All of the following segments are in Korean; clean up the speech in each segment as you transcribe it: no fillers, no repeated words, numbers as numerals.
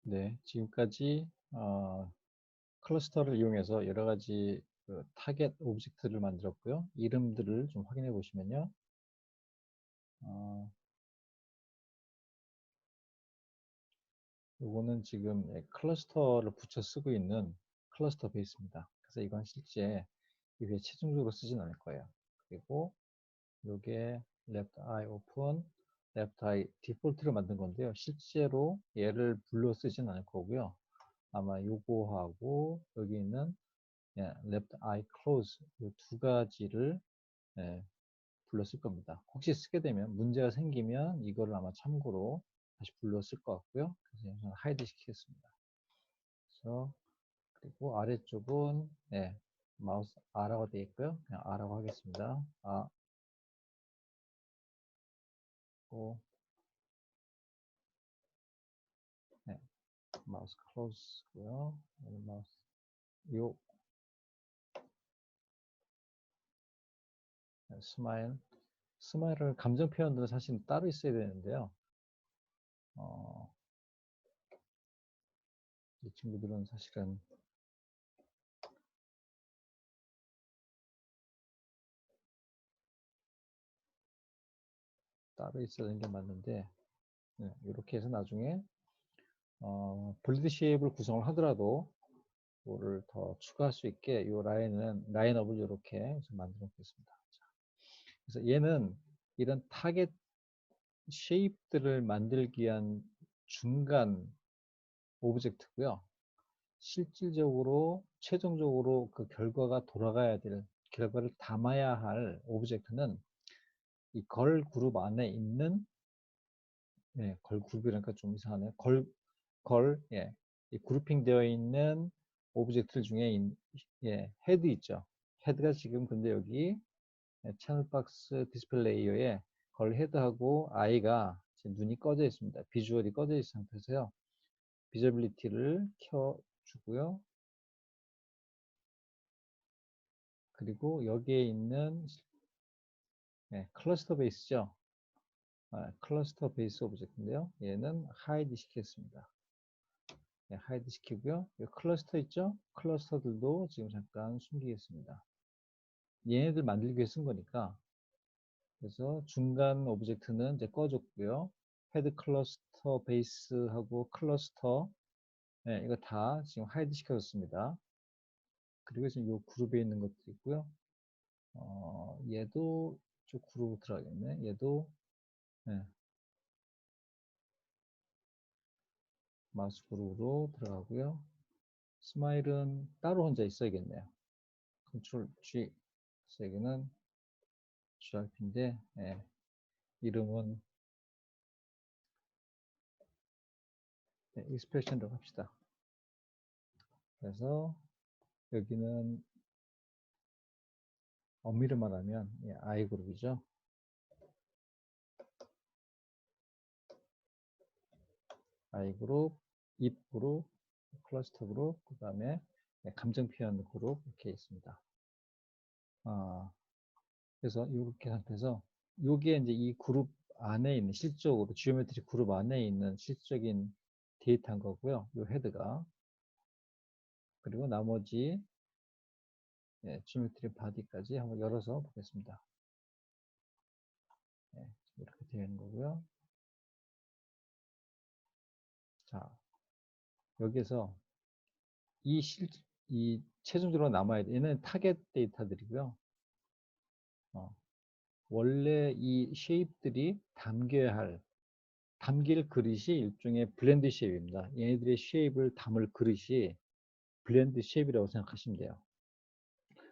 네, 지금까지 클러스터를 이용해서 여러 가지 타겟 오브젝트를 만들었고요. 이름들을 좀 확인해 보시면요. 요거는 지금 클러스터를 붙여 쓰고 있는 클러스터 베이스입니다. 그래서 이건 실제 이게 최종적으로 쓰진 않을 거예요. 그리고 요게 left eye open, left eye 디폴트를 만든 건데요. 실제로 얘를 불러 쓰진 않을 거고요. 아마 요거하고 여기 있는 left eye close 이 두 가지를 불렀을 겁니다. 혹시 쓰게 되면 문제가 생기면 이거를 아마 참고로 다시 불렀을 것 같고요. 그래서 저는 하이드 시키겠습니다. 그래서 그리고 아래쪽은 마우스 R라고 되어 있고요. 그냥 R라고 하겠습니다. 네, 마우스 클로즈고요. 마우스 요 스마일을 감정 표현들은 사실 따로 있어야 되는데요. 이 친구들은 사실은 따로 있어야 되는 게 맞는데 이렇게 해서 나중에 블리드 쉐입을 구성을 하더라도 이거를 더 추가할 수 있게 이 라인업을 이렇게 만들어 놓겠습니다. 그래서 얘는 이런 타겟 쉐입들을 만들기 위한 중간 오브젝트고요. 실질적으로 최종적으로 그 결과가 돌아가야 될 결과를 담아야 할 오브젝트는 이 걸 그룹 안에 있는 걸 그룹이라니까 좀 이상하네요. 이 그룹핑 되어 있는 오브젝트 중에 헤드 있죠. 헤드가 지금 근데 여기 채널 박스 디스플레이어에 걸 헤드하고 아이가 지금 눈이 꺼져 있습니다. 비주얼이 꺼져 있는 상태에서요. 비저빌리티를 켜주고요. 그리고 여기에 있는 클러스터 베이스죠. 클러스터 베이스 오브젝트인데요. 얘는 하이드 시켰습니다. 하이드 시키고요. 클러스터 있죠? 클러스터들도 지금 잠깐 숨기겠습니다. 얘네들 만들기 위해 쓴 거니까. 그래서 중간 오브젝트는 이제 꺼줬고요. 헤드 클러스터 베이스하고 클러스터 이거 다 지금 하이드 시켜줬습니다. 그리고 지금 이 그룹에 있는 것도 있고요. 얘도 좀 그룹으로 들어가겠네. 얘도 마우스 그룹으로 들어가고요. 스마일은 따로 혼자 있어야겠네요. 컨트롤 G. 그래서 여기는 GRP인데 이름은 익스프레션으로 합시다. 그래서 여기는 엄밀히 말하면 I 그룹이죠. I 그룹, 입 그룹, 클러스터 그룹, 그 다음에 감정 표현 그룹 이렇게 있습니다. 그래서 이렇게 상태에서 요게 이제 이 그룹 안에 있는 실적으로 지오메트리 그룹 안에 있는 실적인 데이터인 거고요. 요 헤드가 그리고 나머지 지오메트리 바디까지 한번 열어서 보겠습니다. 이렇게 되어 있는 거고요. 자, 여기에서 이 최종적으로 남아야 돼. 얘는 타겟 데이터들이고요. 원래 이 쉐입들이 담길 그릇이 일종의 블렌드 쉐입입니다. 얘네들의 쉐입을 담을 그릇이 블렌드 쉐입이라고 생각하시면 돼요.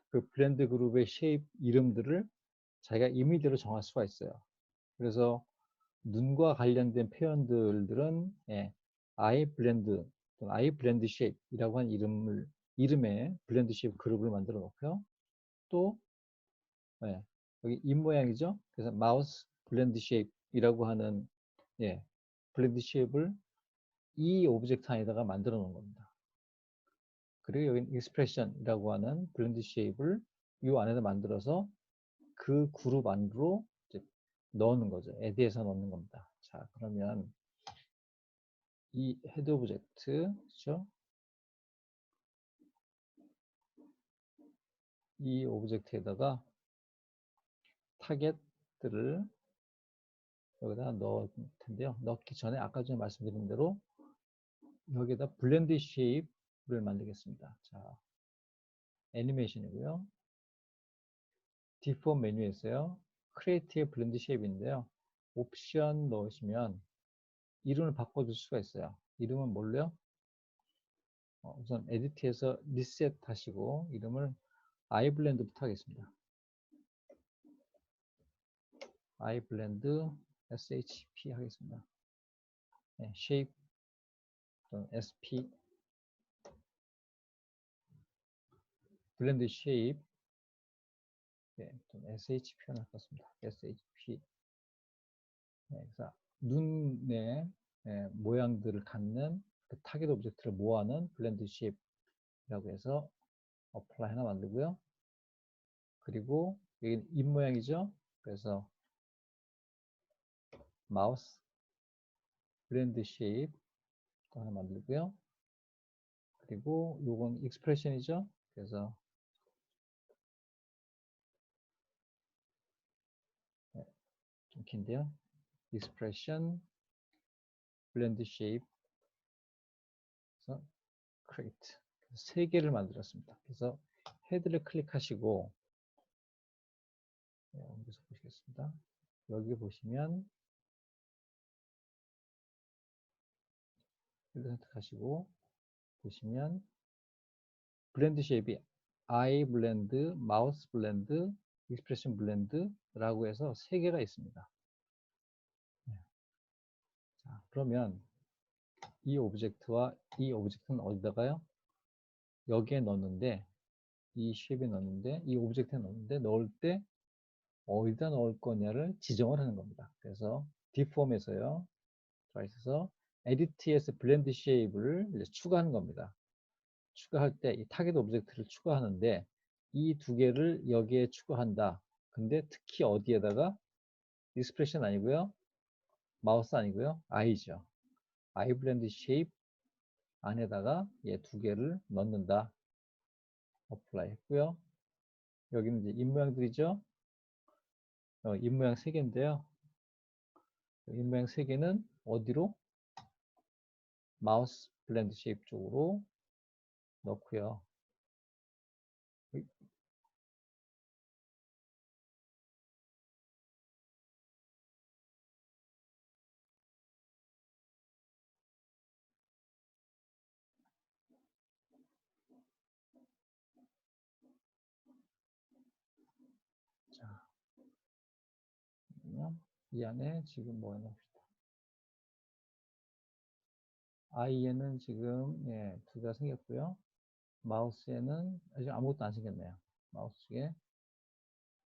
그 블렌드 그룹의 쉐입 이름들을 자기가 임의대로 정할 수가 있어요. 그래서 눈과 관련된 표현들은 아이 블렌드 또는 아이 블렌드 쉐입이라고 하는 이름의 블렌드 쉐입 그룹을 만들어 놓고요. 또 여기 입 모양이죠. 그래서 마우스 블렌드 쉐입이라고 하는 블렌드 쉐입을 이 오브젝트 안에다가 만들어 놓은 겁니다. 그리고 여기 익스프레션이라고 하는 블렌드 쉐입을 이 안에다 만들어서 그 그룹 안으로 이제 넣는 거죠. 에드에서 넣는 겁니다. 자, 그러면 이 헤드 오브젝트, 그렇죠? 이 오브젝트에다가 타겟들을 여기다 넣을 텐데요. 넣기 전에 아까 전에 말씀드린 대로 여기에다 블렌드 쉐입을 만들겠습니다. 자, 애니메이션이고요. 디폼 메뉴에서요. 크리에이티브 블렌드 쉐입인데요. 옵션 넣으시면 이름을 바꿔줄 수가 있어요. 이름은 뭘로요? 우선 에디트에서 리셋 하시고 이름을 아이블렌드부터 하겠습니다. 아이블렌드 SHP 하겠습니다. 네, shape SP 블렌드 shape 네, 좀 SH 표현할 것 같습니다. SHP 네, 그래서 눈의 모양들을 갖는 그 타겟 오브젝트를 모아는 블렌드 쉐입이라고 해서 어플라이 하나 만들고요. 그리고 여기 입 모양이죠. 그래서 마우스 블렌드 쉐입 하나 만들고요. 그리고 요건 익스프레션이죠. 그래서 네, 좀 긴데요. 익스프레션 블렌드 쉐입 그래서 create 세 개를 만들었습니다. 그래서 헤드를 클릭하시고 여기서 보시겠습니다. 여기 보시면 헤드 선택하시고 보시면 블렌드 쉐입이 아이 블렌드, 마우스 블렌드, 익스프레션 블렌드라고 해서 세 개가 있습니다. 자, 그러면 이 오브젝트와 이 오브젝트는 어디다가요? 여기에 넣는데 이 쉐입에 넣는데 이 오브젝트에 넣는데 넣을 때 어디다 넣을 거냐를 지정을 하는 겁니다. 그래서 디폼에서요. 들어있어서 에디트에서 블렌드 쉐입을 추가하는 겁니다. 추가할 때 이 타겟 오브젝트를 추가하는데 이 두 개를 여기에 추가한다. 근데 특히 어디에다가 익스프레션 아니고요. 마우스 아니고요. 아이죠. 아이 블렌드 쉐입 안에다가 얘 두 개를 넣는다. 어플라이 했고요. 여기는 이제 입 모양들이죠. 입 모양 3개인데요. 입 모양 3개는 어디로? 마우스 블렌드 쉐입 쪽으로 넣고요. 자, 이 안에 지금 뭐 해놓읍시다. 아이에는 지금 두 개가 생겼고요. 마우스에는 아직 아무것도 안 생겼네요. 마우스 쪽에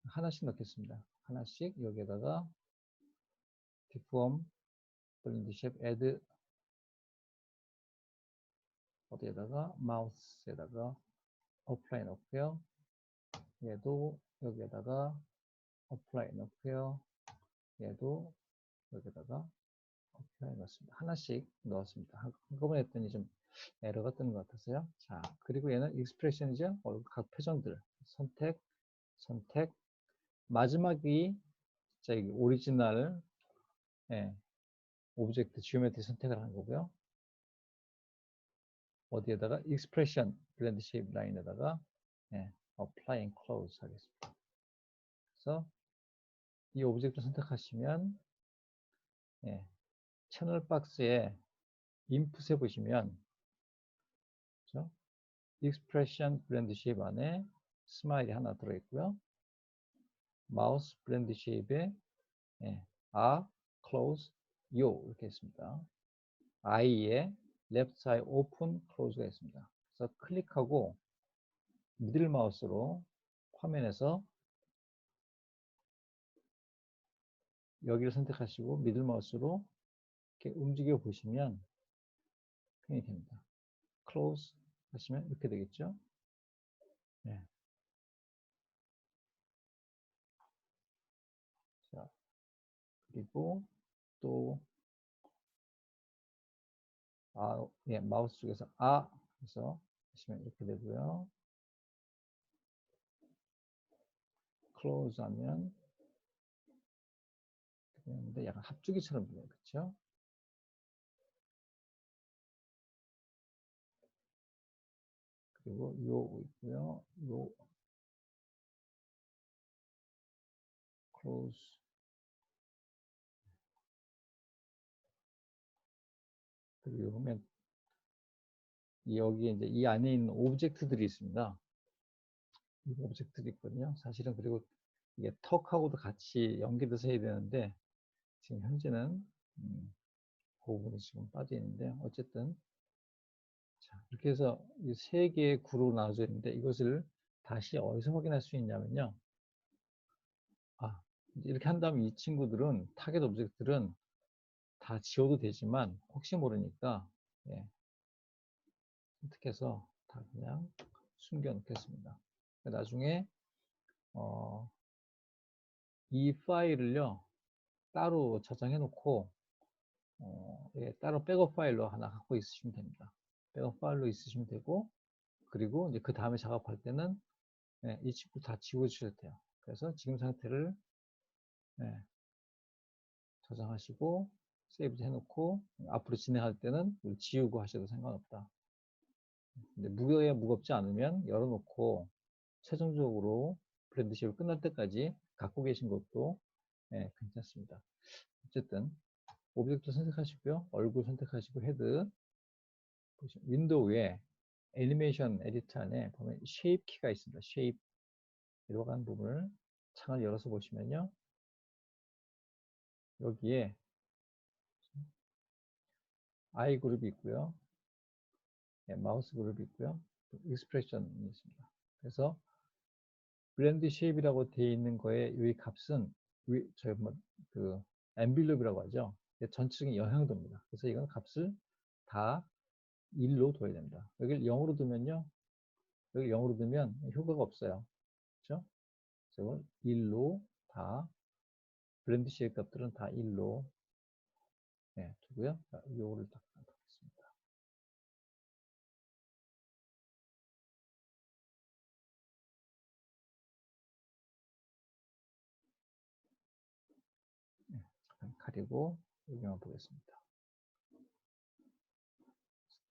하나씩 넣겠습니다. 하나씩 여기에다가 디폼 블렌드 쉐입 애드 어디에다가 마우스에다가 어플라이 넣고요. 얘도 여기에다가 어플라이 넣고요. 얘도 여기다가 어플라이 넣습니다. 하나씩 넣었습니다. 한꺼번에 했더니 좀 에러가 뜨는 것 같아서요. 자, 그리고 얘는 익스프레션이죠. 각 표정들 선택, 선택. 마지막이 저기 오리지널 오브젝트 지오메트리 선택을 하는 거고요. 어디에다가 익스프레션 블렌드 쉐입 라인에다가 apply and close 하겠습니다. 그래서 이 오브젝트 선택하시면 채널 박스에 인풋에 보시면 그렇죠? 익스프레션 블렌드 쉐입 안에 스마일이 하나 들어있고요. 마우스 블렌드 쉐입에 close, yo 이렇게 있습니다. I에 left side open, close가 있습니다. 그래서 클릭하고 미들 마우스로 화면에서 여기를 선택하시고 미들 마우스로 이렇게 움직여 보시면 표현이 됩니다. close 하시면 이렇게 되겠죠. 네. 자, 그리고 또 예, 마우스 쪽에서 그래서 보시면 이렇게 되고요. 클로즈 하면 되는데 약간 합주기처럼 돼요. 그렇죠? 그리고 요 있고요. 요 클로즈. 그리고 보면 여기에 이제 이 안에 있는 오브젝트들이 있습니다. 이 오브젝트들이 있거든요. 사실은 그리고 이게 턱하고도 같이 연계돼서 해야 되는데 지금 현재는 그 부분이 지금 빠져 있는데 어쨌든 자, 이렇게 해서 이 세 개의 구로 나눠져 있는데 이것을 다시 어디서 확인할 수 있냐면요. 이렇게 한 다음에 이 친구들은 타겟 오브젝트들은 다 지워도 되지만 혹시 모르니까 예, 선택해서 다 그냥 숨겨 놓겠습니다. 나중에 이 파일을요 따로 저장해 놓고 예, 따로 백업 파일로 하나 갖고 있으시면 됩니다. 백업 파일로 있으시면 되고 그리고 이제 그 다음에 작업할 때는 예, 이 친구 다 지워 주셔도 돼요. 그래서 지금 상태를 예, 저장하시고 세이브 해놓고 앞으로 진행할 때는 지우고 하셔도 상관없다. 근데 무겁지 않으면 열어놓고 최종적으로 브랜드 쉐입 끝날 때까지 갖고 계신 것도 예, 괜찮습니다. 어쨌든 오브젝트 선택하시고요. 얼굴 선택하시고 헤드 윈도우에 애니메이션 에디터 안에 보면 쉐입 키가 있습니다. 쉐입 들어간 부분을 창을 열어서 보시면요. 여기에 아이 그룹이 있고요. 예, 마우스 그룹이 있고요. 익스프레션이 있습니다. 그래서 블렌드 쉐입이라고 되어 있는 거에 이 값은 저희 그 엔빌롭이라고 하죠. 전체적인 영향도입니다. 그래서 이건 값을 다 1로 둬야 됩니다. 여기를 0으로 두면요. 여기 0으로 두면 효과가 없어요. 그렇죠? 그래서 1로 다 블렌드 쉐입 값들은 다 1로 네, 두고요. 요거를 딱 넣겠습니다. 네, 잠깐 가리고 여기만 보겠습니다.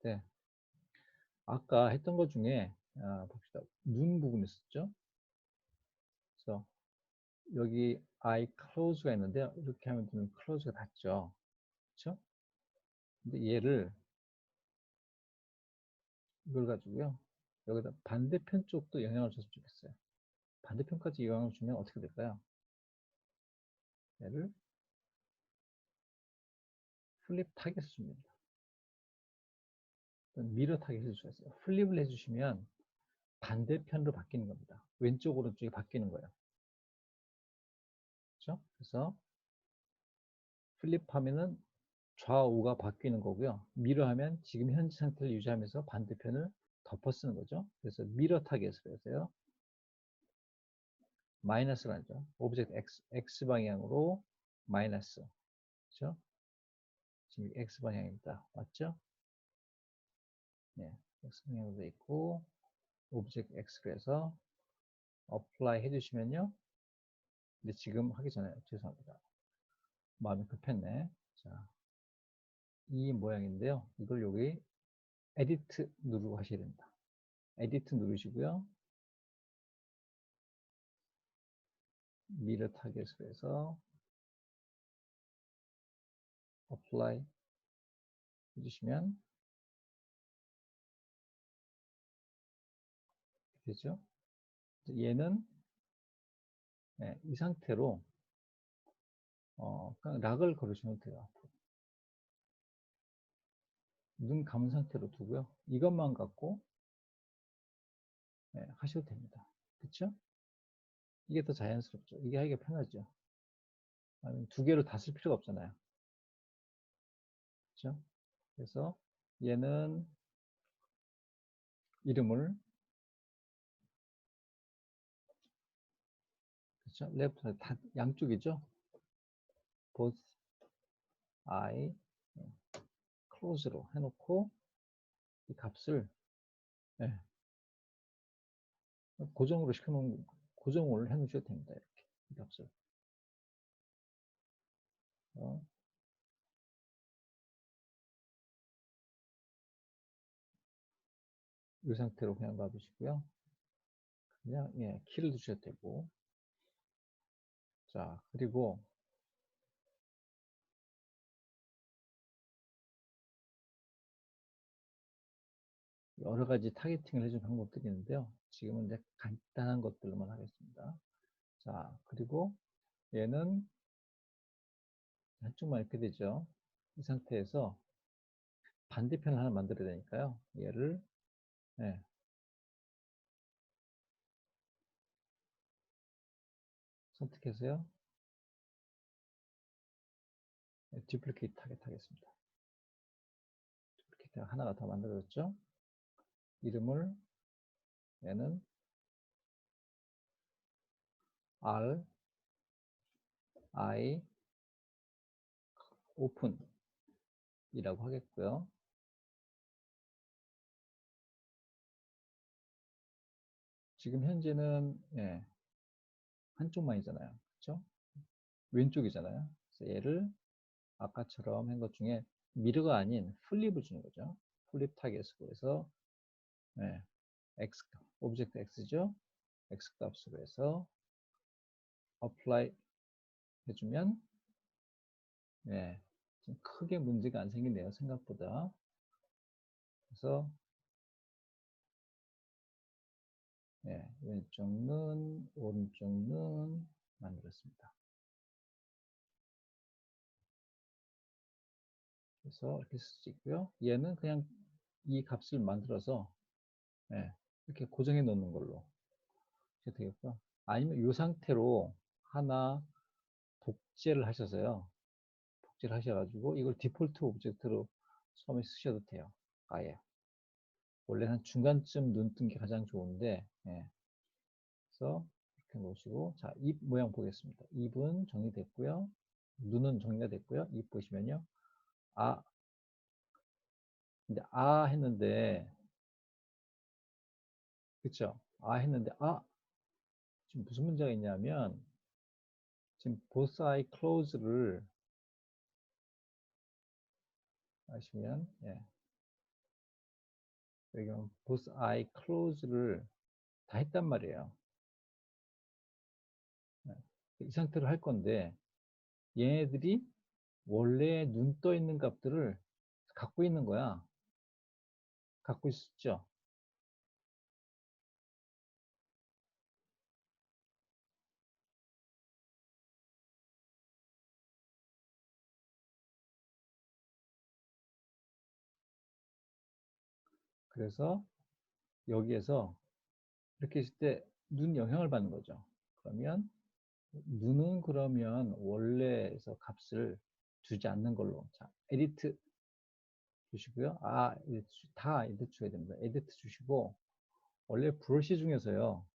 네. 아까 했던 것 중에 봅시다. 눈 부분 있었죠? 그래서 여기 I close가 있는데 이렇게 하면 눈 close가 닫죠. 그렇죠? 근데 얘를 이걸 가지고요. 여기다 반대편 쪽도 영향을 줬으면 좋겠어요. 반대편까지 영향을 주면 어떻게 될까요? 얘를 플립 타겟을 줍니다. 미러 타겟을 주셨어요. 플립을 해주시면 반대편으로 바뀌는 겁니다. 왼쪽 오른쪽이 바뀌는 거예요. 그렇죠? 그래서 플립하면은 좌우가 바뀌는 거고요. 미러하면 지금 현재 상태를 유지하면서 반대편을 덮어 쓰는 거죠. 그래서 미러 타겟을 해서요. 마이너스가 아니죠. 오브젝트 X 방향으로 마이너스. 그렇죠? 지금 X 방향입니다. 맞죠? 네. X 방향으로 돼 있고 오브젝트 X로 해서 어플라이 해주시면요. 근데 지금 하기 전에 죄송합니다. 마음이 급했네. 자, 이 모양인데요. 이걸 여기 에디트 누르고 하셔야 됩니다. 에디트 누르시고요. 미러 타겟으로 해서 어플라이 해주시면 되죠. 얘는 네, 이 상태로 그냥 락을 걸으시면 돼요. 눈 감은 상태로 두고요. 이것만 갖고 네, 하셔도 됩니다. 그렇죠? 이게 더 자연스럽죠. 이게 하기가 편하죠. 두 개로 다 쓸 필요가 없잖아요. 그렇죠? 그래서 얘는 이름을 그렇죠? 레프트 다 양쪽이죠. both eye close로 해놓고 이 값을 예, 고정으로 시켜놓은 고정을 해놓으셔도 됩니다. 이렇게 이 값을 이 상태로 그냥 놔두시고요. 그냥 예, 키를 두셔도 되고 자 그리고 여러 가지 타겟팅을 해준 방법들이 있는데요. 지금은 이제 간단한 것들로만 하겠습니다. 자, 그리고 얘는 한쪽만 이렇게 되죠. 이 상태에서 반대편을 하나 만들어야 되니까요. 얘를 네, 선택해서요. 듀플리케이트 타겟 하겠습니다. 듀플리케이트 하나가 더 만들어졌죠. 이름을 얘는 R, I, open 이라고 하겠고요. 지금 현재는 예, 한쪽만이잖아요. 그렇죠? 왼쪽이잖아요. 그래서 얘를 아까처럼 한 것 중에 미러가 아닌 플립을 주는 거죠. 플립 타겟으로 해서 예, x 오브젝트 x죠. x 값으로 해서 apply 해주면 예, 좀 크게 문제가 안 생기네요. 생각보다. 그래서 예, 왼쪽 눈, 오른쪽 눈 만들었습니다. 그래서 이렇게 쓸 수 있고요. 얘는 그냥 이 값을 만들어서 예, 이렇게 고정해 놓는 걸로 이렇게 되겠고요. 아니면 이 상태로 하나 복제를 하셔서요. 복제를 하셔가지고 이걸 디폴트 오브젝트로 처음에 쓰셔도 돼요. 아예. 원래는 한 중간쯤 눈 뜬 게 가장 좋은데 예. 그래서 이렇게 놓으시고 자, 입 모양 보겠습니다. 입은 정리됐고요. 눈은 정리가 됐고요. 입 보시면요. 아, 근데 아 했는데 그쵸? 아 했는데 아 지금 무슨 문제가 있냐면 지금 both eye close를 하시면 예. 여기 both eye close를 다 했단 말이에요. 예. 이 상태로 할 건데 얘네들이 원래 눈 떠 있는 값들을 갖고 있는 거야. 갖고 있었죠. 그래서 여기에서 이렇게 했을 때 눈 영향을 받는 거죠. 그러면 눈은 그러면 원래에서 값을 주지 않는 걸로 자, 에디트 주시고요. 아, 다 에디트 줘야 됩니다. 에디트 주시고 원래 브러쉬 중에서요.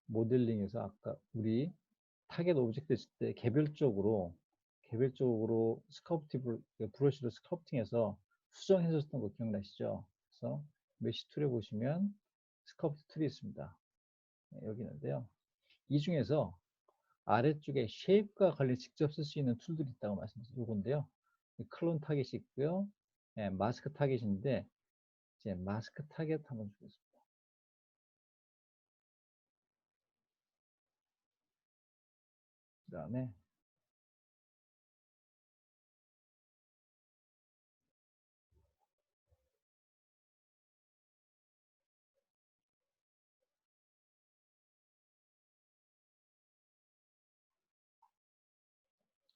모델링에서 아까 우리 타겟 오브젝트 했을 때 개별적으로 스culptive 브러쉬로 스culpting해서 수정해줬던 거 기억나시죠? 그래서 메시 툴에 보시면 스culpt 툴이 있습니다. 네, 여기 있는데요. 이 중에서 아래쪽에 쉐입과 관련 직접 쓸 수 있는 툴들이 있다고 말씀드렸어요. 요건데요. 클론 타겟이 있고요. 네, 마스크 타겟인데 이제 마스크 타겟 한번 주겠습니다. 그 다음에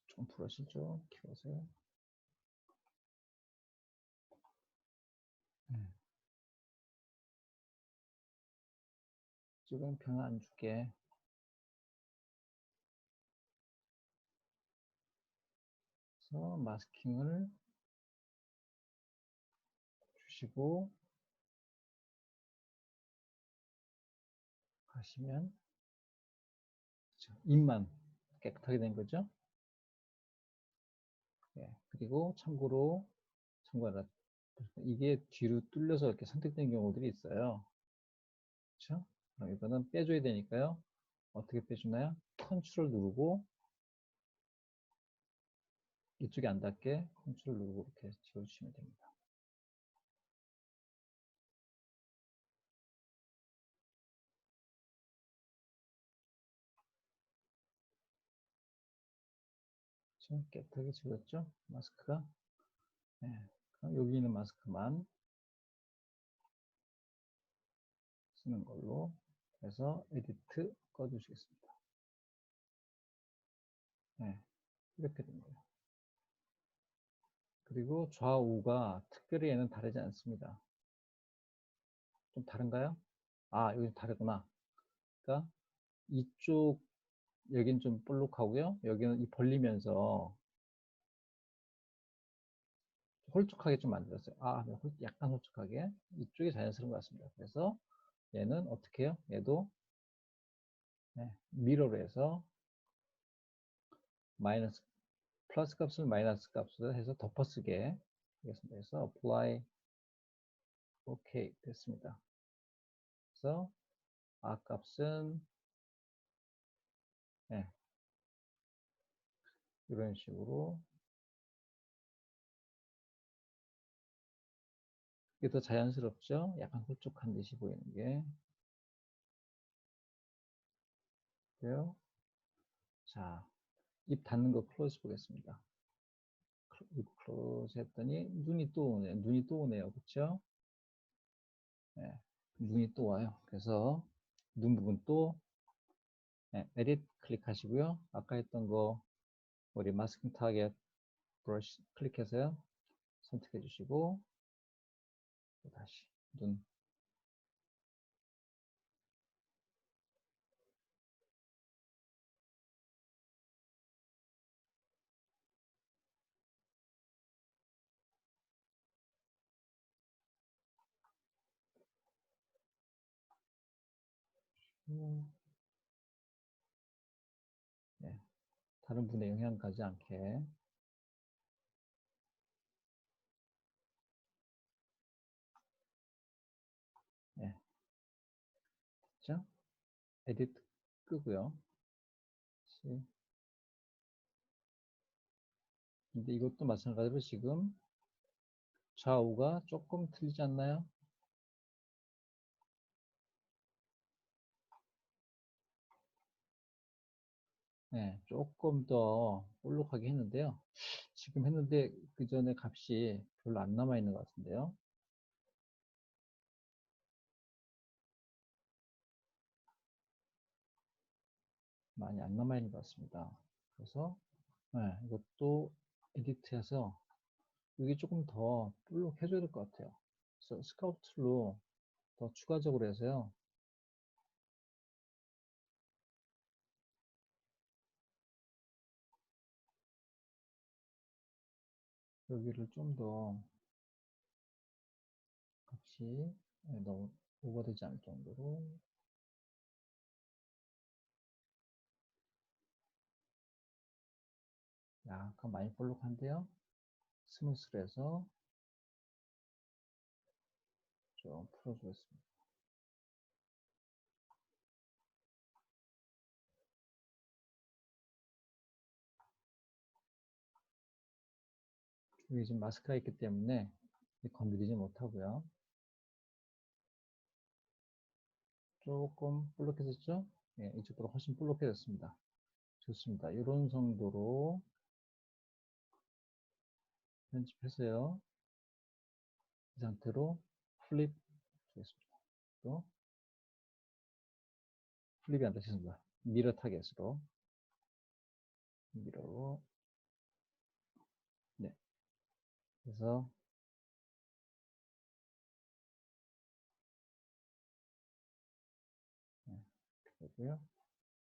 좀 브러쉬 좀 키워세요. 네. 지금 변화 안 줄게. 그래서 마스킹을 주시고 하시면 입만 깨끗하게 된 거죠. 네. 그리고 참고로 이게 뒤로 뚫려서 이렇게 선택된 경우들이 있어요. 그렇죠? 그럼 이거는 빼줘야 되니까요. 어떻게 빼주나요? 컨트롤 누르고 이쪽에 안 닿게 컨트롤 누르고 이렇게 지워주시면 됩니다. 그렇죠? 깨끗하게 지웠죠? 마스크가. 네. 그럼 여기 있는 마스크만 쓰는 걸로 해서 에디트 꺼주시겠습니다. 네. 이렇게 됩니다. 그리고 좌우가 특별히 얘는 다르지 않습니다. 좀 다른가요? 아, 여기 다르구나. 그러니까 이쪽 여기는 좀 볼록하고요. 여기는 이 벌리면서 홀쭉하게 좀 만들었어요. 아, 약간 홀쭉하게. 이쪽이 자연스러운 것 같습니다. 그래서 얘는 어떻게 해요? 얘도 네, 미러로 해서 마이너스 플러스 값을 마이너스 값을 해서 덮어쓰게 하겠습니다. 그래서 apply OK 됐습니다. 그래서 R 값은 네, 이런 식으로 이게 더 자연스럽죠? 약간 홀쭉한 듯이 보이는 게 그래요. 자, 입 닫는 거 클로즈 보겠습니다. 입 클로즈 했더니 눈이 또 오네요. 눈이 또 오네요. 그렇죠? 네, 눈이 또 와요. 그래서 눈 부분 또 네, 에딧 클릭하시고요. 아까 했던 거 우리 마스킹 타겟 브러쉬 클릭해서요. 선택해 주시고 다시 눈 네, 다른 분의 영향 가지 않게 네, 됐죠? 에디트 끄고요. 근데 이것도 마찬가지로 지금 좌우가 조금 틀리지 않나요? 네, 조금 더 볼록하게 했는데요. 지금 했는데 그 전에 값이 별로 안 남아 있는 것 같은데요. 많이 안 남아 있는 것 같습니다. 그래서 네, 이것도 에디트해서 이게 조금 더 볼록해져야 될 것 같아요. 그래서 스카우트로 더 추가적으로 해서요. 여기를 좀 더 값이 너무 오버되지 않을 정도로 약간 많이 볼록한데요. 스무스로 해서 좀 풀어주겠습니다. 여기 지금 마스크가 있기 때문에 건드리지 못하고요. 조금 볼록해졌죠? 예, 이쪽보다 훨씬 볼록해졌습니다. 좋습니다. 이런 정도로 편집해서요. 이 상태로 플립 주겠습니다. 또 플립이 안 되셨습니다. 미러 타겟으로 미러로 네. 그래서 네, 되고요.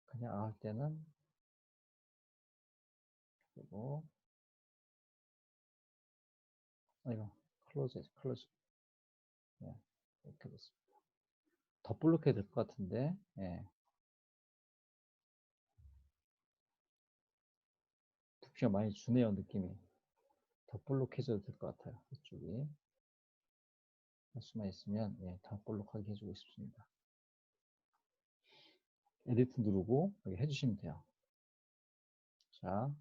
그냥 할 때는 그리고 이거 클로즈 네, 이렇게 됐습니다. 더 볼록해야 될 것 같은데 예. 붓기가 많이 주네요 느낌이. 덧볼록해져도 될 것 같아요. 이쪽이. 할 수만 있으면, 예, 덧볼록하게 해주고 싶습니다. 에디트 누르고, 여기 해주시면 돼요. 자,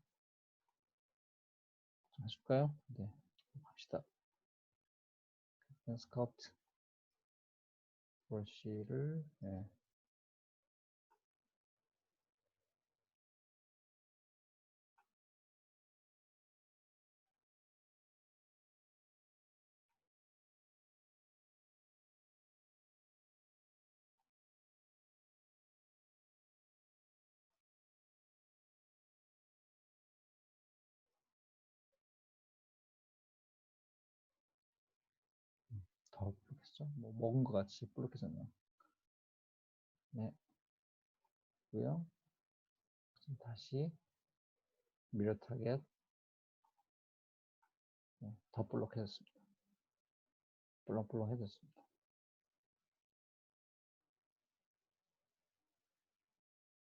좀 해줄까요? 네, 합시다. 스카우트 브러쉬를, 예. 더 볼록했죠? 뭐, 먹은 것 같이 볼록해졌네요. 네, 고요. 다시 미러 타겟, 네, 더 볼록해졌습니다. 볼록볼록해졌습니다.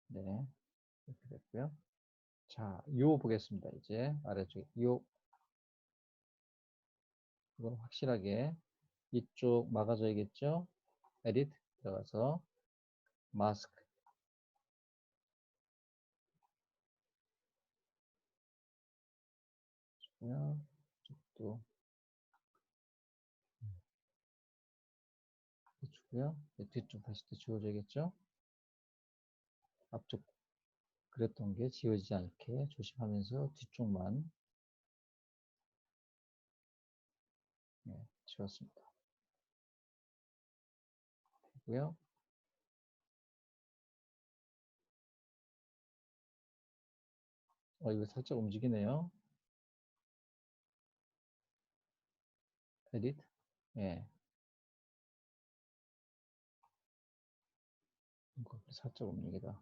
네, 이렇게 됐고요. 자, 요 보겠습니다. 이제 아래쪽에 요, 이건 확실하게 이쪽 막아줘야겠죠? 에디트 들어가서 마스크, 이쪽도 해주고요. 뒤쪽 다시 또 지워줘야겠죠? 앞쪽 그랬던 게 지워지지 않게 조심하면서 뒤쪽만, 네, 지웠습니다. 되고요. 이거 살짝 움직이네요. 에디트, 예, 이거 살짝 움직이다.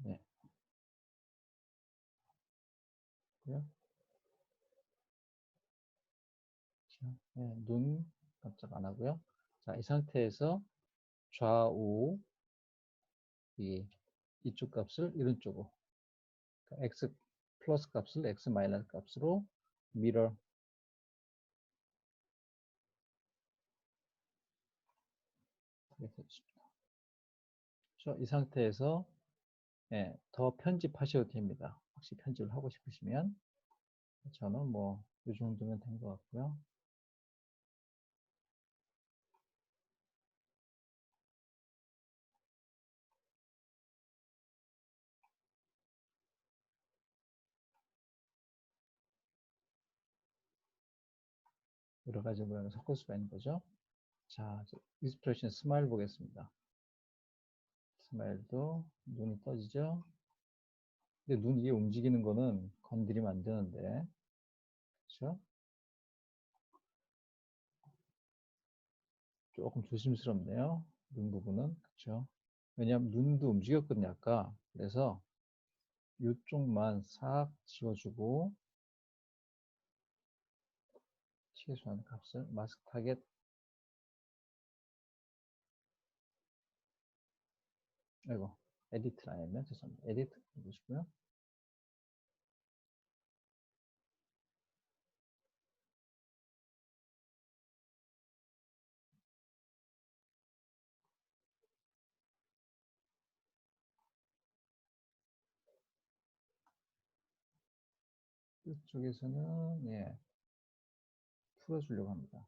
네, 고요. 네, 눈 깜짝 안 하고요. 자, 이 상태에서 좌우 이쪽 값을 이런 쪽으로, 그러니까 x 플러스 값을 x 마이너스 값으로 미러, 이렇게 해주십니다. 이 상태에서, 예, 더 편집하셔도 됩니다. 혹시 편집을 하고 싶으시면. 저는 뭐 이 정도면 된 것 같고요. 여러 가지 모양을 섞을 수가 있는 거죠. 자, 익스프레션 스마일 보겠습니다. 스마일도 눈이 떠지죠. 근데 눈 위에 움직이는 거는 건드리면 안 되는데, 그렇죠? 조금 조심스럽네요. 눈 부분은, 그렇죠? 왜냐하면 눈도 움직였거든요, 아까. 그래서 이쪽만 싹 지워주고 최소한 값을 마스크 타겟, 아이고, 에디트를 안 했네. 죄송합니다. 에디트 누르시고요. 이쪽에서는, 예, 풀어주려고 합니다.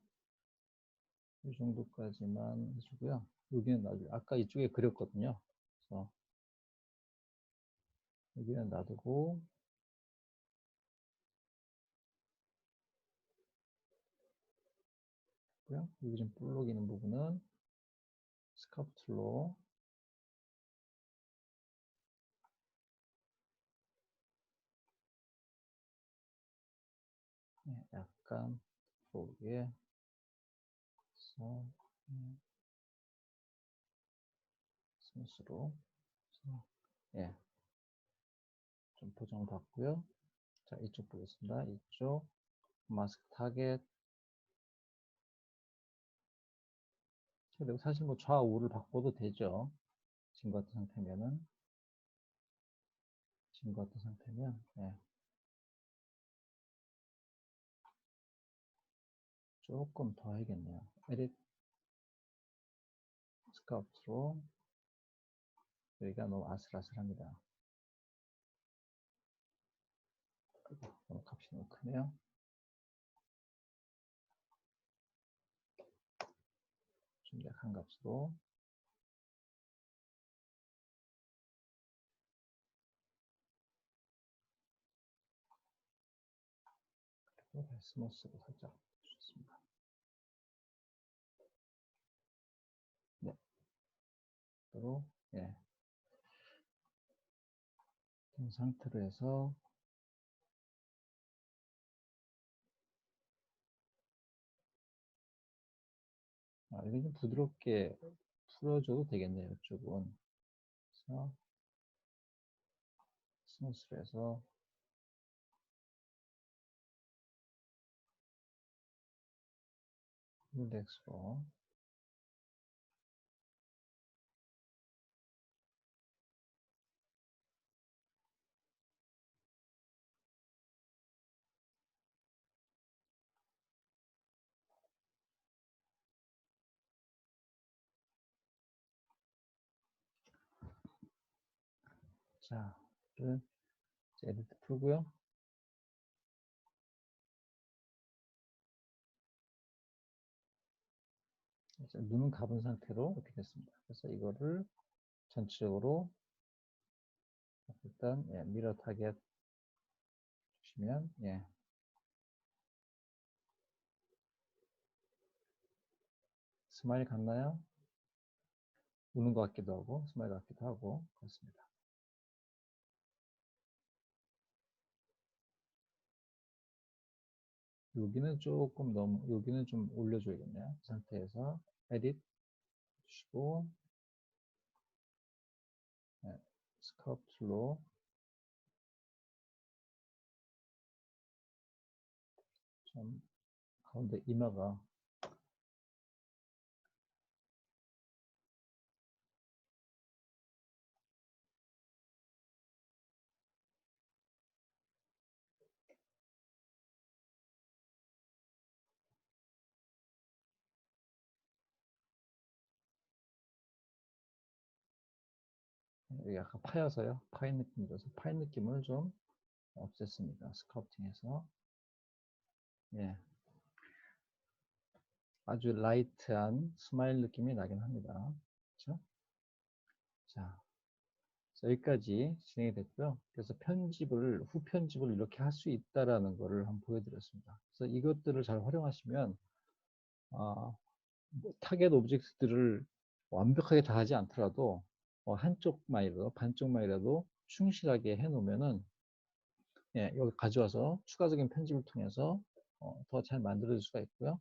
이 정도까지만 해주고요. 여기는 놔두고, 아까 이쪽에 그렸거든요. 그래서 여기는 놔두고, 여기 좀 볼록이는 부분은 스카프 툴로, 예, 약간 볼록하게 해서, 스무스로, 예, 좀 보정을 받고요. 자, 이쪽 보겠습니다. 이쪽 마스크 타겟. 그리고 사실 뭐 좌우를 바꿔도 되죠. 지금 같은 상태면은. 만드신 것 같은 상태면, 예. 조금 더 해야겠네요. edit, sculpt로. 여기가 너무 아슬아슬합니다. 너무 값이 너무 크네요. 좀 약한 값으로. 그리고 스무스로 살짝 주셨습니다. 네. 그리고, 예. 이 상태로 해서, 이게 좀 부드럽게 풀어줘도 되겠네요. 이쪽은. 그래서, 스무스로 해서, 릴렉스로. 자, 에디트 풀고요. 이제 눈은 감은 상태로 이렇게 됐습니다. 그래서 이거를 전체적으로 일단 미러 타겟 주시면 스마일 같나요? 우는 것 같기도 하고 스마일 같기도 하고 그렇습니다. 여기는 조금 너무 여기는 좀 올려줘야겠네요. 그 상태에서 에딧 주시고 스culpt로 좀 가운데 이마가 여기 약간 파여서요. 파인 느낌이 들어서 파인 느낌을 좀 없앴습니다. 스culpting해서 아주 라이트한 스마일 느낌이 나긴 합니다. 그렇죠? 자, 여기까지 진행이 됐고요. 그래서 후 편집을 이렇게 할 수 있다라는 거를 한번 보여드렸습니다. 그래서 이것들을 잘 활용하시면 타겟 오브젝트들을 완벽하게 다 하지 않더라도 한쪽만이라도 반쪽만이라도 충실하게 해놓으면은 여기 가져와서 추가적인 편집을 통해서 더 잘 만들어질 수가 있고요.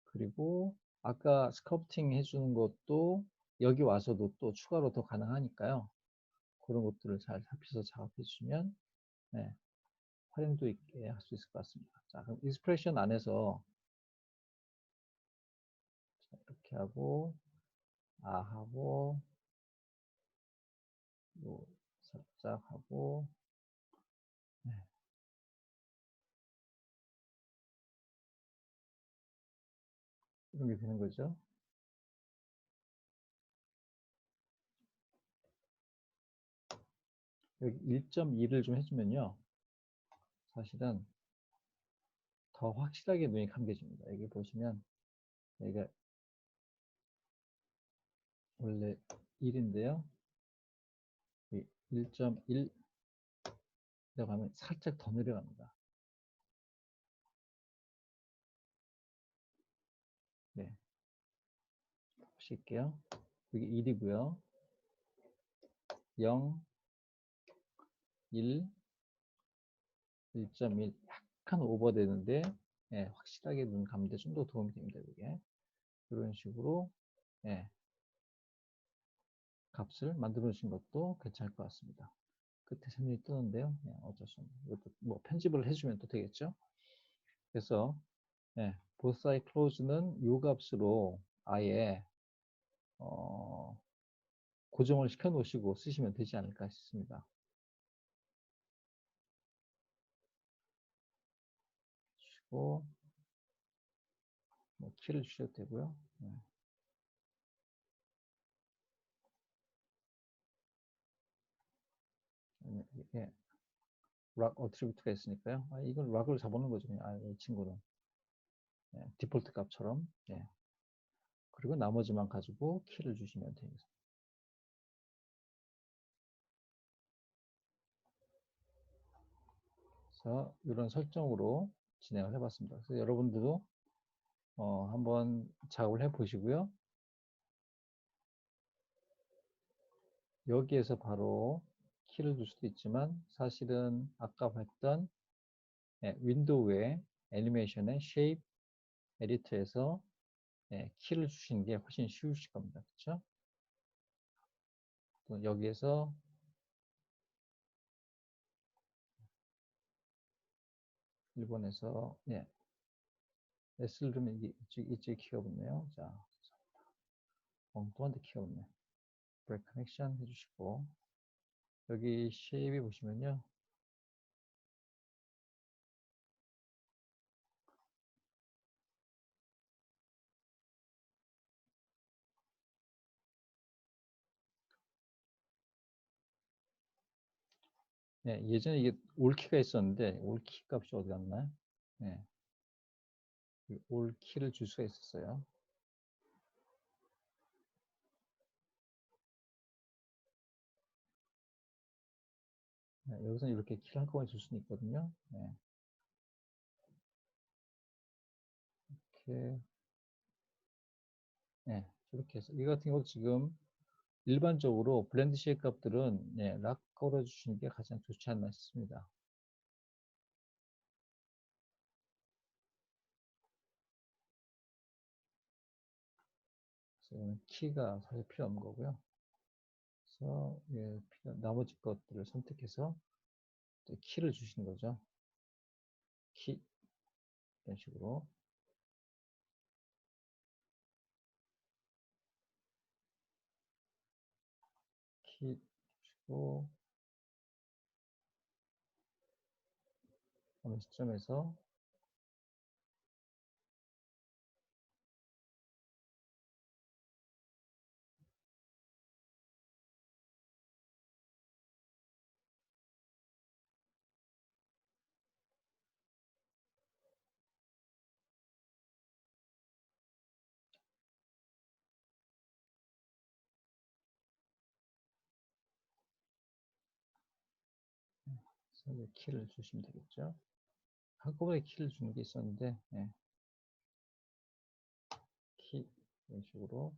그리고 아까 스culpting 해주는 것도 여기 와서도 또 추가로 더 가능하니까요. 그런 것들을 잘 살펴서 작업해 주시면 활용도 있게 할 수 있을 것 같습니다. 자, 그럼 인스피레이션 안에서 이렇게 하고 하고 요 살짝 하고 이런 게 되는 거죠. 여기 1.2를 좀 해주면요. 사실은 더 확실하게 눈이 감겨집니다. 여기 보시면 여기가 원래 1인데요. 1.1 내려가면 살짝 더 내려갑니다. 네. 보실게요. 여기 1이고요. 0, 1, 1.1 약간 오버되는데 확실하게 눈 감는데 좀 더 도움이 됩니다. 이게 이런 식으로 값을 만들어 주신 것도 괜찮을 것 같습니다. 끝에 생명이 뜨는데요. 어쩔 수 없는 이것도 뭐 편집을 해주면 또 되겠죠. 그래서 both side close는 이 값으로 아예 고정을 시켜 놓으시고 쓰시면 되지 않을까 싶습니다. 뭐 키를 주셔도 되고요. 네. 이게 락 어트리뷰트가 있으니까요. 이건 락을 잡아놓은 거죠. 이 친구는 디폴트 값처럼. 그리고 나머지만 가지고 키를 주시면 되겠습니다. 그래서 이런 설정으로 진행을 해봤습니다. 그래서 여러분들도 한번 작업을 해보시고요. 여기에서 바로 키를 줄 수도 있지만 사실은 아까 봤던 윈도우의 애니메이션의 쉐입 에디터에서 키를 주시는 게 훨씬 쉬우실 겁니다. 그렇죠? 또 여기에서 일본에서 S를 누르면 이쪽에 키가 붙네요. 자, 엉뚱한 데 키가 붙네. 브레이크 커넥션 해주시고 여기 쉐입이 보시면요. 예전에 이게 올키가 있었는데 올키 값이 어디 갔나요? 올키를 줄 수가 있었어요. 여기서는 이렇게 키를 한꺼번에 줄 수는 있거든요. 이렇게 이렇게 해서 이 같은 경우 지금 일반적으로 블렌드 쉐입 값들은 락 걸어주시는 게 가장 좋지 않나 싶습니다. 그래서 키가 사실 필요 없는 거고요. 그래서 나머지 것들을 선택해서 키를 주시는 거죠. 키 이런 식으로 키 주시고 어느 시점에서 키를 주시면 되겠죠. 한꺼번에 키를 주는 게 있었는데 키 이런 식으로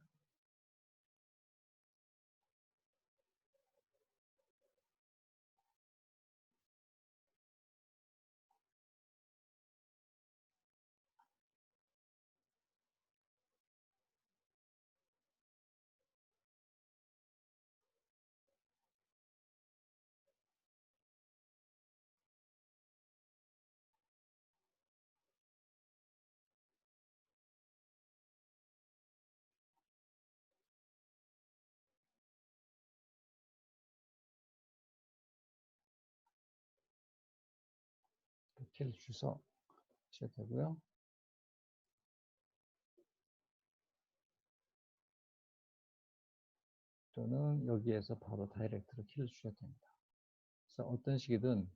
키를 주셔야 되고요. 또는 여기에서 바로 다이렉트로 키를 주셔야 됩니다. 그래서 어떤 식이든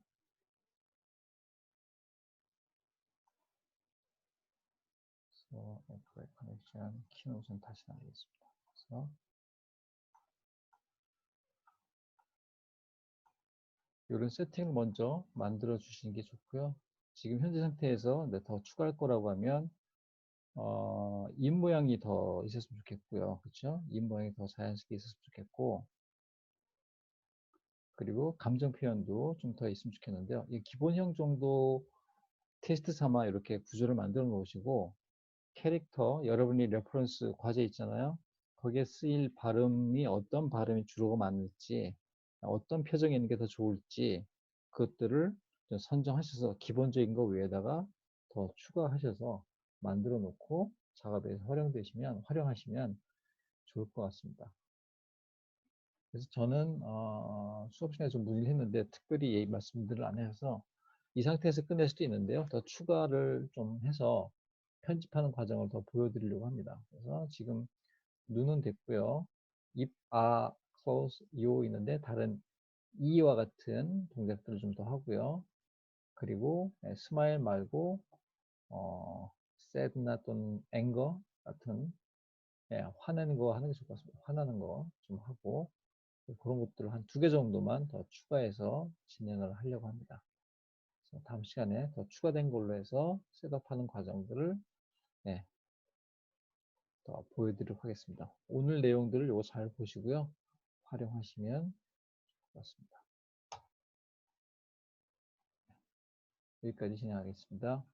브레이크 커넥션 키는 우선 다시 나가겠습니다. 그래서 이런 세팅을 먼저 만들어 주시는 게 좋고요. 지금 현재 상태에서 더 추가할 거라고 하면 입 모양이 더 있었으면 좋겠고요. 그렇죠? 입 모양이 더 자연스럽게 있었으면 좋겠고 그리고 감정 표현도 좀 더 있으면 좋겠는데요. 이 기본형 정도 테스트 삼아 이렇게 구조를 만들어 놓으시고 캐릭터, 여러분이 레퍼런스 과제 있잖아요. 거기에 쓰일 발음이 어떤 발음이 주로가 맞을지, 어떤 표정이 있는 게 더 좋을지, 그것들을 선정하셔서 기본적인 거 위에다가 더 추가하셔서 만들어 놓고 작업에 활용하시면 좋을 것 같습니다. 그래서 저는 수업 시간에 좀 문의를 했는데 특별히 말씀들을 안 해서 이 상태에서 끝낼 수도 있는데요. 더 추가를 좀 해서 편집하는 과정을 더 보여드리려고 합니다. 그래서 지금 눈은 됐고요. 입, 아, close, 요 있는데 다른 이와 같은 동작들을 좀 더 하고요. 그리고 스마일 말고 sad나 또는 anger 같은 화내는 거 하는 게 좋을 것 같습니다. 화나는 거 좀 하고 그런 것들을 한 2개 정도만 더 추가해서 진행을 하려고 합니다. 그래서 다음 시간에 더 추가된 걸로 해서 셋업하는 과정들을 더 보여드리도록 하겠습니다. 오늘 내용들을 이거 잘 보시고요. 활용하시면 좋겠습니다. 여기까지 진행하겠습니다.